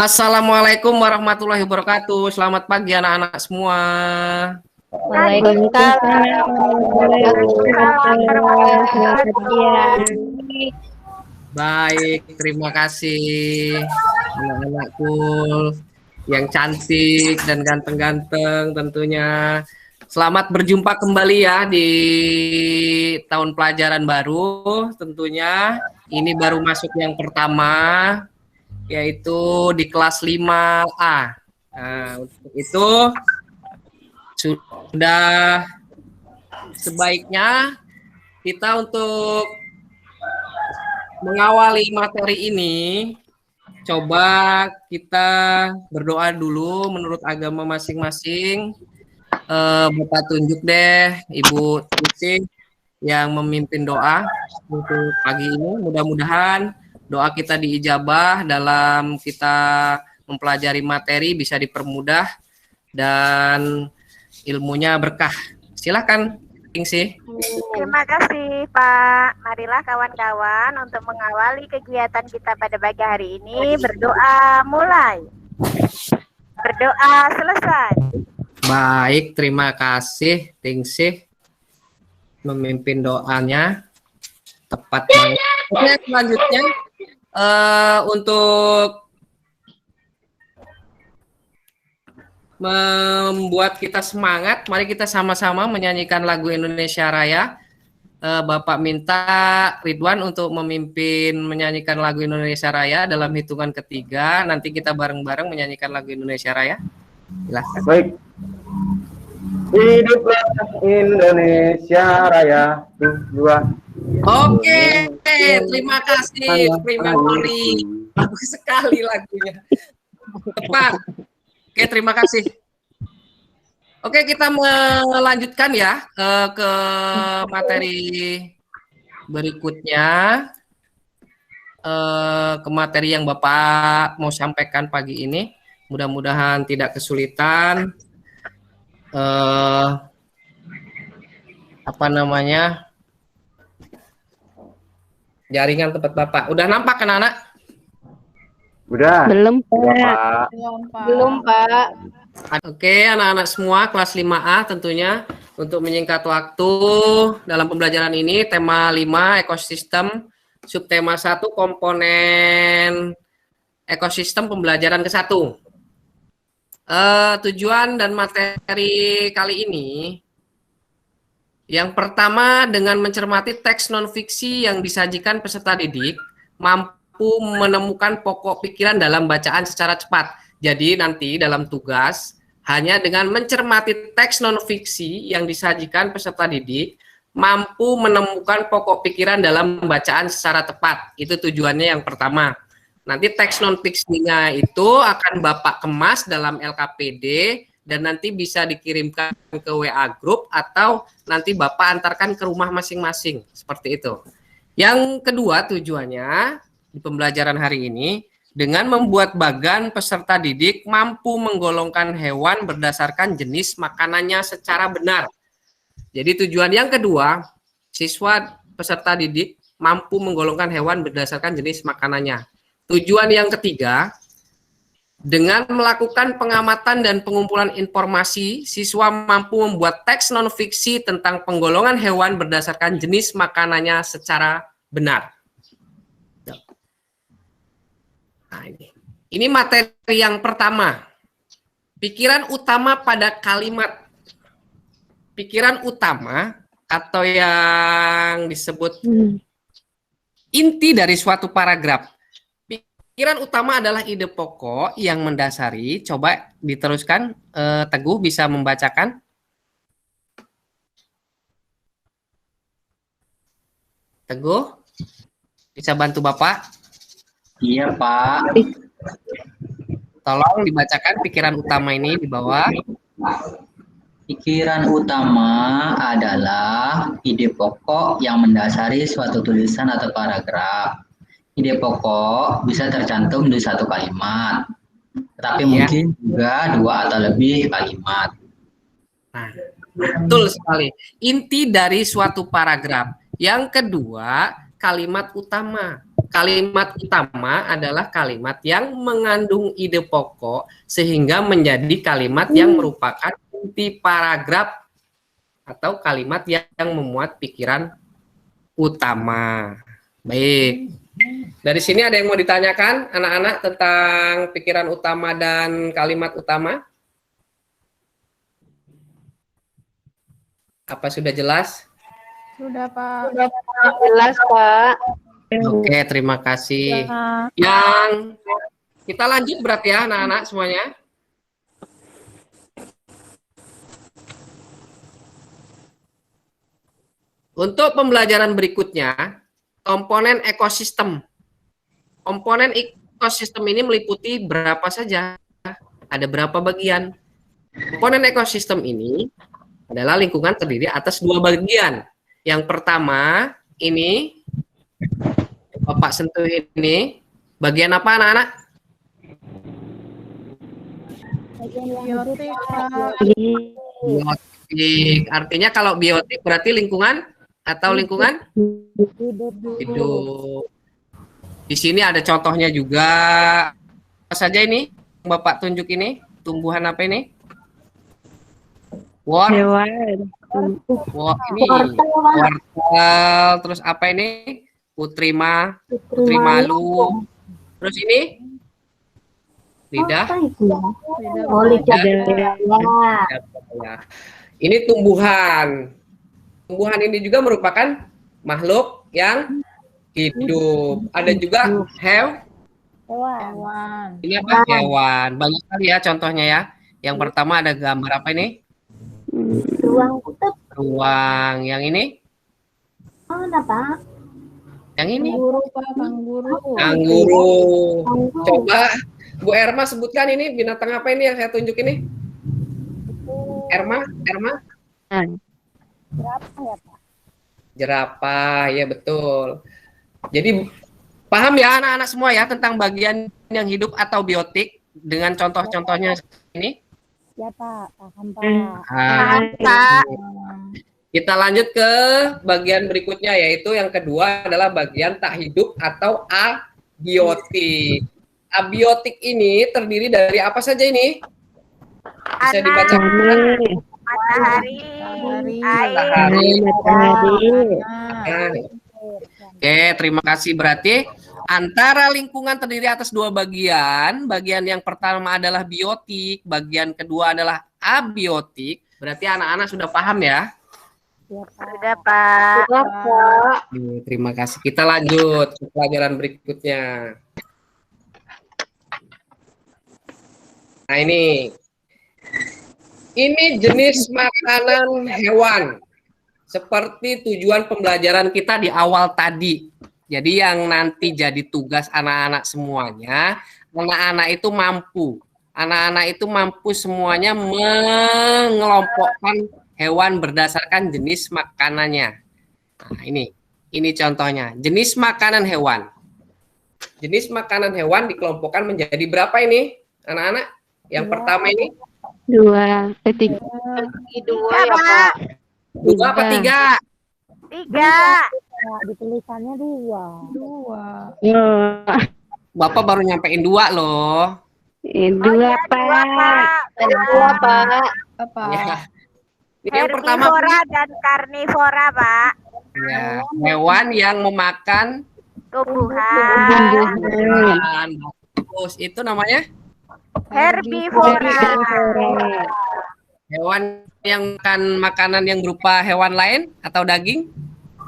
Assalamualaikum warahmatullahi wabarakatuh. Selamat pagi anak-anak semua. Waalaikumsalam warahmatullahi wabarakatuh. Baik, terima kasih anak-anakku yang cantik dan ganteng-ganteng tentunya. Selamat berjumpa kembali ya di tahun pelajaran baru tentunya. Ini baru masuk yang pertama, yaitu di kelas 5A. Nah, untuk itu sudah sebaiknya kita untuk mengawali materi ini, coba kita berdoa dulu menurut agama masing-masing. Bapak tunjuk deh Ibu Tuti yang memimpin doa untuk pagi ini. Mudah-mudahan doa kita diijabah dalam kita mempelajari materi bisa dipermudah dan ilmunya berkah. Silakan, Tingsi. Terima kasih Pak. Marilah kawan-kawan untuk mengawali kegiatan kita pada pagi hari ini berdoa mulai. Berdoa selesai. Baik, terima kasih Tingsi memimpin doanya tepat banget. Oke, selanjutnya untuk membuat kita semangat, mari kita sama-sama menyanyikan lagu Indonesia Raya. Bapak minta Ridwan untuk memimpin menyanyikan lagu Indonesia Raya dalam hitungan ketiga. Nanti kita bareng-bareng menyanyikan lagu Indonesia Raya. Silahkan. Baik. Hiduplah Indonesia Raya. Dua. Oke, terima kasih. Terima kasih. Bagus sekali lagunya. Tepat. Oke, terima kasih. Oke, kita melanjutkan ya ke materi berikutnya. Ke materi yang Bapak mau sampaikan pagi ini. Mudah-mudahan tidak kesulitan. Jaringan tempat Bapak. Udah nampak kan anak? Udah. Belum, Pak. Belum, Pak. Oke, anak-anak semua kelas 5A tentunya untuk menyingkat waktu dalam pembelajaran ini tema 5 ekosistem, subtema 1 komponen ekosistem pembelajaran ke-1. Tujuan dan materi kali ini yang pertama dengan mencermati teks non-fiksi yang disajikan peserta didik mampu menemukan pokok pikiran dalam bacaan secara cepat. Jadi nanti dalam tugas hanya dengan mencermati teks non-fiksi yang disajikan peserta didik mampu menemukan pokok pikiran dalam bacaan secara tepat. Itu tujuannya yang pertama. Nanti teks non-fiksinya itu akan Bapak kemas dalam LKPD dan nanti bisa dikirimkan ke WA Group atau nanti Bapak antarkan ke rumah masing-masing. Seperti itu. Yang kedua tujuannya di pembelajaran hari ini dengan membuat bagan peserta didik mampu menggolongkan hewan berdasarkan jenis makanannya secara benar. Jadi tujuan yang kedua, siswa peserta didik mampu menggolongkan hewan berdasarkan jenis makanannya. Tujuan yang ketiga, dengan melakukan pengamatan dan pengumpulan informasi, siswa mampu membuat teks non-fiksi tentang penggolongan hewan berdasarkan jenis makanannya secara benar. Nah, ini materi yang pertama. Pikiran utama pada kalimat. Pikiran utama atau yang disebut inti dari suatu paragraf. Pikiran utama adalah ide pokok yang mendasari. Coba diteruskan, Teguh bisa membacakan. Teguh, bisa bantu Bapak? Iya, Pak. Tolong dibacakan pikiran utama ini di bawah. Pikiran utama adalah ide pokok yang mendasari suatu tulisan atau paragraf. Ide pokok bisa tercantum di satu kalimat, tetapi mungkin juga 2 atau lebih kalimat. Nah, betul sekali. Inti dari suatu paragraf. Yang kedua, kalimat utama. kalimat utama adalah kalimat yang mengandung ide pokok sehingga menjadi kalimat yang merupakan inti paragraf atau kalimat yang memuat pikiran utama. Baik. Dari sini ada yang mau ditanyakan anak-anak tentang pikiran utama dan kalimat utama? Apa sudah jelas? Sudah, Pak. Jelas, Pak. Oke, terima kasih. Yang kita lanjut berarti ya anak-anak semuanya. Untuk pembelajaran berikutnya, komponen ekosistem. Komponen ekosistem ini meliputi berapa saja? Ada berapa bagian? Komponen ekosistem ini adalah lingkungan terdiri atas 2 bagian. Yang pertama, ini Bapak sentuh ini. Bagian apa anak-anak? Biotik, Pak. Biotik. Artinya kalau biotik berarti lingkungan atau lingkungan hidup. Di sini ada contohnya juga. Apa saja ini? Bapak tunjuk ini. Tumbuhan apa ini? Hewan. Ini wortel. Terus apa ini? Putri malu. Terus ini? Lidah. Ini tumbuhan. Tumbuhan ini juga merupakan makhluk yang hidup. Ada juga Hewan. ini apa? Hewan. Banyak sekali ya contohnya ya. Yang pertama ada gambar apa ini? Ruang. Yang ini? Yang ini? Kanguru. Coba Bu Erma sebutkan ini binatang apa ini yang saya tunjuk ini? Erma? Jerapah, ya betul. Jadi paham ya anak-anak semua ya tentang bagian yang hidup atau biotik dengan contoh-contohnya ini? Ya, Pak. Paham, Pak. Pak. Kita lanjut ke bagian berikutnya yaitu yang kedua adalah bagian tak hidup atau abiotik. Abiotik ini terdiri dari apa saja ini? Bisa dibaca. Matahari, Matahari. air. Oke, terima kasih. Berarti antara lingkungan terdiri atas 2 bagian. Bagian yang pertama adalah biotik, bagian kedua adalah abiotik. Berarti anak-anak sudah paham ya? Sudah, Pak. Terima kasih. Kita lanjut ke pelajaran berikutnya. Nah, ini jenis makanan hewan. Seperti tujuan pembelajaran kita di awal tadi. Jadi yang nanti jadi tugas anak-anak semuanya, anak-anak itu mampu. Anak-anak itu mampu semuanya mengelompokkan hewan berdasarkan jenis makanannya. Nah, ini contohnya. Jenis makanan hewan. Jenis makanan hewan dikelompokkan menjadi berapa ini, anak-anak? Yang pertama ini? 2, 3. 2 ya, Pak. 2 apa 3? 3. Ditulisannya 2. Bapak baru nyampein 2 loh. 2, Pak. 2, Pak. Apa? Ya. Ini yang pertama Herbivora dan karnivora, Pak. ya, hewan yang memakan Tumbuhan. Terus itu namanya Herbivora. hewan yang makan makanan yang berupa hewan lain atau daging.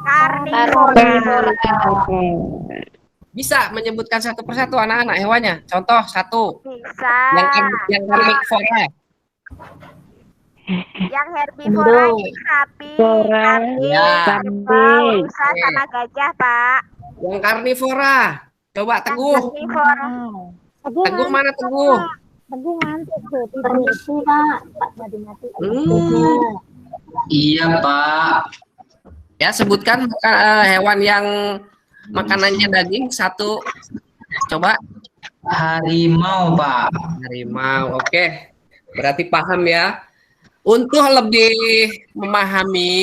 Karnivora. Bisa menyebutkan satu persatu anak-anak hewannya. Contoh 1. Bisa. Yang karnivora. Yang herbivora ini sapi, kambing, Ya. kerbau, rusa, sama gajah, Pak. Yang karnivora. Coba Teguh. Karnivora. Teguh mana Teguh? Teguh ngantuk tuh, tidur, Pak. Mati-mati. Iya, Pak. Ya, sebutkan hewan yang makanannya daging 1. Coba. Harimau, Pak. Harimau. Oke. Berarti paham ya. Untuk lebih memahami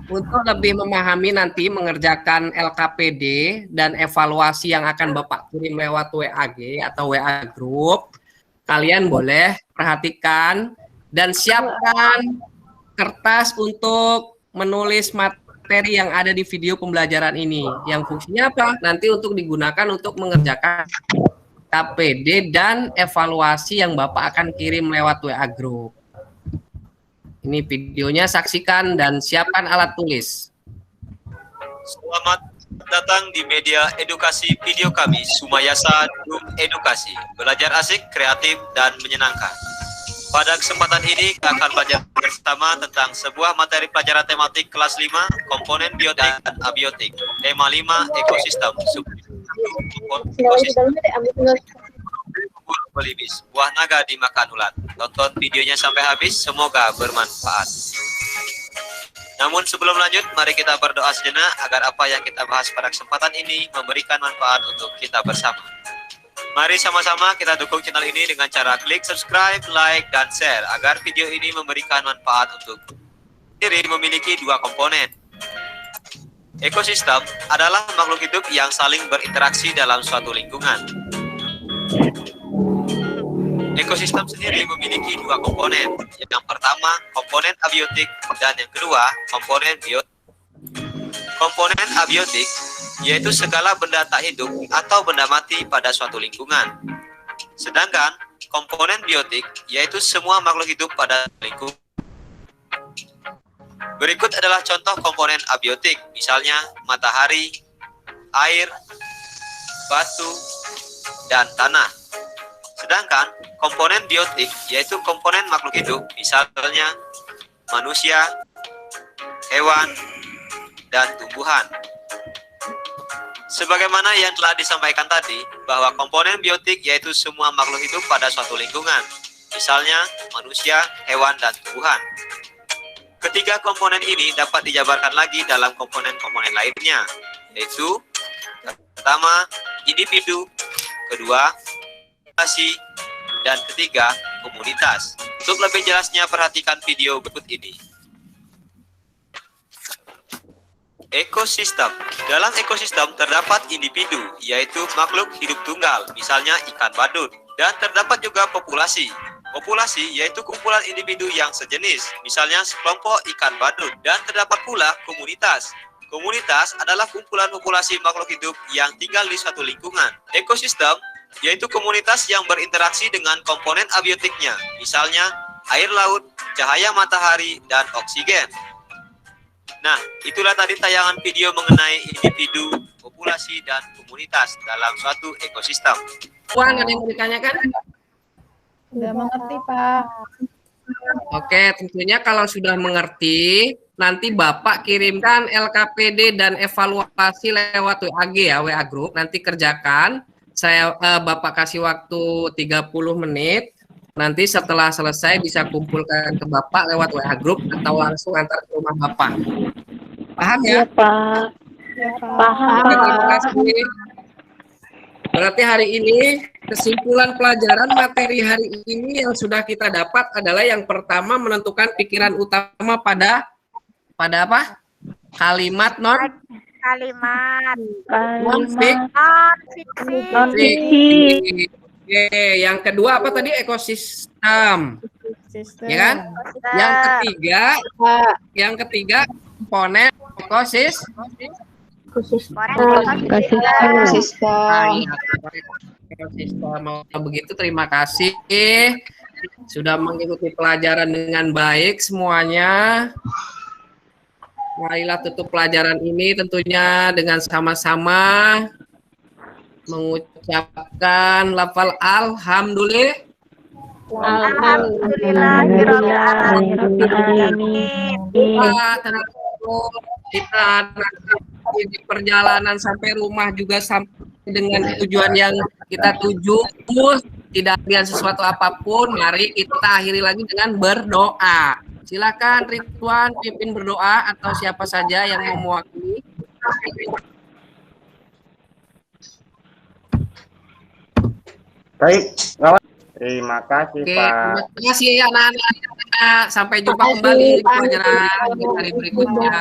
untuk lebih memahami nanti mengerjakan LKPD dan evaluasi yang akan Bapak kirim lewat WAG atau WA Group, kalian boleh perhatikan dan siapkan kertas untuk menulis materi yang ada di video pembelajaran ini. Yang fungsinya apa? Nanti untuk digunakan untuk mengerjakan KPD dan evaluasi yang Bapak akan kirim lewat WA Group. Ini videonya, saksikan dan siapkan alat tulis. Selamat datang di media edukasi video kami, Sumayasa Zoom Edukasi. Belajar asik, kreatif, dan menyenangkan. Pada kesempatan ini, kita akan belajar bersama tentang sebuah materi pelajaran tematik kelas 5, komponen biotik dan abiotik. Tema 5, ekosistem. Ekosistem. Belibis, buah naga dimakan ulat. Tonton videonya sampai habis, semoga bermanfaat. Namun sebelum lanjut, mari kita berdoa sejenak agar apa yang kita bahas pada kesempatan ini memberikan manfaat untuk kita bersama. Mari sama-sama kita dukung channel ini dengan cara klik subscribe, like, dan share agar video ini memberikan manfaat untuk diri. Memiliki dua komponen. Ekosistem adalah makhluk hidup yang saling berinteraksi dalam suatu lingkungan. Ekosistem sendiri memiliki dua komponen. Yang pertama, komponen abiotik, dan yang kedua, komponen biotik. Komponen abiotik yaitu segala benda tak hidup atau benda mati pada suatu lingkungan. Sedangkan komponen biotik yaitu semua makhluk hidup pada lingkungan. Berikut adalah contoh komponen abiotik, misalnya matahari, air, batu, dan tanah. Sedangkan komponen biotik yaitu komponen makhluk hidup, misalnya manusia, hewan, dan tumbuhan. Sebagaimana yang telah disampaikan tadi, bahwa komponen biotik yaitu semua makhluk hidup pada suatu lingkungan, misalnya manusia, hewan, dan tumbuhan. Ketiga komponen ini dapat dijabarkan lagi dalam komponen-komponen lainnya, yaitu pertama, individu, kedua, dan ketiga, komunitas. Untuk lebih jelasnya, perhatikan video berikut ini. Ekosistem. Dalam ekosistem terdapat individu, yaitu makhluk hidup tunggal, misalnya ikan badut. Dan terdapat juga populasi. Populasi yaitu kumpulan individu yang sejenis, misalnya sekelompok ikan badut. Dan terdapat pula komunitas. Komunitas adalah kumpulan populasi makhluk hidup yang tinggal di suatu lingkungan. Ekosistem yaitu komunitas yang berinteraksi dengan komponen abiotiknya, misalnya air laut, cahaya matahari, dan oksigen. Nah, itulah tadi tayangan video mengenai individu, populasi, dan komunitas dalam suatu ekosistem. Puan, ada yang mau ditanyakan? Sudah mengerti, Pak. Oke, tentunya kalau sudah mengerti, nanti Bapak kirimkan LKPD dan evaluasi lewat WAG ya, WA Group, nanti kerjakan. Bapak kasih waktu 30 menit. Nanti setelah selesai bisa kumpulkan ke Bapak lewat WA Group atau langsung antar ke rumah Bapak. Paham ya? Iya, Pak. Paham. Oke, terima kasih. Berarti hari ini kesimpulan pelajaran materi hari ini yang sudah kita dapat adalah yang pertama menentukan pikiran utama pada apa? Kalimat Kalimat non-fiksi. Oke, yang kedua apa tadi? Ekosistem. Ya kan? Yang ketiga komponen ekosistem. Begitu, terima kasih sudah mengikuti pelajaran dengan baik semuanya. Marilah tutup pelajaran ini tentunya dengan sama-sama mengucapkan lafal alhamdulillah. Kita di perjalanan sampai rumah juga sampai dengan tujuan yang kita tuju, tidak ada sesuatu apapun. Mari kita akhiri lagi dengan berdoa. Silakan Ridwan pimpin berdoa atau siapa saja yang mau mewakili. Baik, kawan. Terima kasih, Oke, Pak. terima kasih ya anak-anak. Sampai jumpa kembali di pelajaran di hari berikutnya.